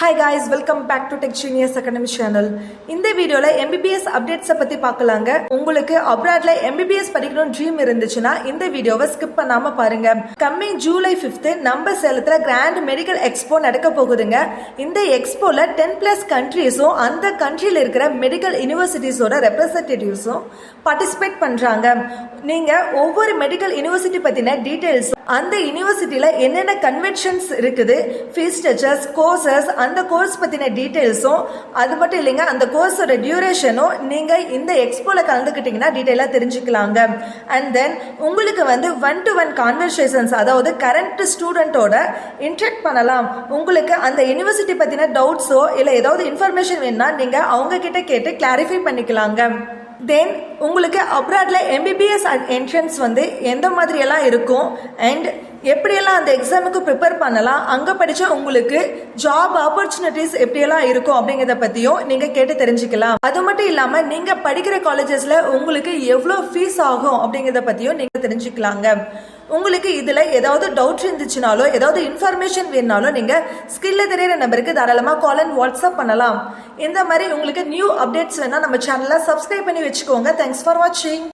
Hi guys, welcome back to Tech Genius Academy channel. இந்த வீடியோல MBBS அப்டேட்ஸை பத்தி பார்க்கலாங்க. உங்களுக்கு அப்ராட்ல MBBS படிக்கணும் ட்ரீம் இருந்துச்சுன்னா இந்த வீடியோவை ஸ்கிப் பண்ணாம பாருங்க. கம்மிங் ஜூலை 5th நம்ம சேலத்துல கிராண்ட் மெடிக்கல் எக்ஸ்போ நடக்க போகுதுங்க. இந்த எக்ஸ்போல 10+ கண்ட்ரீஸும் அந்த கண்ட்ரியில இருக்கிற மெடிக்கல் யூனிவர்சிட்டிஸோட ரெப்ரசன்டேட்டிவ்ஸும் பார்ட்டிசிபேட் பண்றாங்க. நீங்க ஒவ்வொரு மெடிக்கல் யூனிவர்சிட்டி பத்தின டீடைல்ஸ், அந்த யூனிவர்சிட்டியில என்னென்ன கன்வென்ஷன்ஸ் இருக்குது, ஃபீஸ் ஸ்ட்ரக்சர்ஸ், கோர்சஸ், அந்த கோர்ஸ் பத்தின டீடைல்ஸும், அது மட்டும் இல்லைங்க அந்த கோர்ஸோட டியூரேஷனும் நீங்க இந்த எக்ஸ்போல கலந்துக்கிட்டீங்கன்னா டீடைலா தெரிஞ்சுக்கலாங்க. அண்ட் தென் உங்களுக்கு வந்து 1-to-1 கான்வர்சேஷன்ஸ், அதாவது கரண்ட் ஸ்டூடெண்டோட இன்டராக்ட் பண்ணலாம். உங்களுக்கு அந்த யூனிவர்சிட்டி பத்தின டவுட்ஸோ இல்லை ஏதாவது இன்ஃபர்மேஷன் வேணும்னா நீங்க அவங்க கிட்ட கேட்டு கிளாரிஃபை பண்ணிக்கலாங்க. தென் உங்களுக்கு அப்ராட்ல MBBS என்ட்ரன்ஸ் வந்து எந்த மாதிரியெல்லாம் இருக்கும் அண்ட் எப்படியெல்லாம் அந்த எக்ஸாமுக்கு ப்ரிப்பேர் பண்ணலாம், அங்கே படித்தா உங்களுக்கு ஜாப் ஆப்பர்ச்சுனிட்டிஸ் எப்படியெல்லாம் இருக்கும் அப்படிங்கிறத பற்றியும் நீங்கள் கேட்டு தெரிஞ்சுக்கலாம். அது மட்டும் இல்லாமல் நீங்கள் படிக்கிற காலேஜஸில் உங்களுக்கு எவ்வளோ ஃபீஸ் ஆகும் அப்படிங்கிறத பற்றியும் நீங்கள் தெரிஞ்சுக்கலாங்க. உங்களுக்கு இதில் ஏதாவது டவுட் இருந்துச்சுனாலோ ஏதாவது இன்ஃபர்மேஷன் வேணுனாலோ நீங்கள் ஸ்கில்ல தெரியிற நம்பருக்கு தாராளமாக கால் அண்ட் வாட்ஸ்அப் பண்ணலாம். இந்த மாதிரி உங்களுக்கு நியூ அப்டேட்ஸ் வேணால் நம்ம சேனலை சப்ஸ்கிரைப் பண்ணி வச்சுக்கோங்க. தேங்க்ஸ் ஃபார் வாட்சிங்.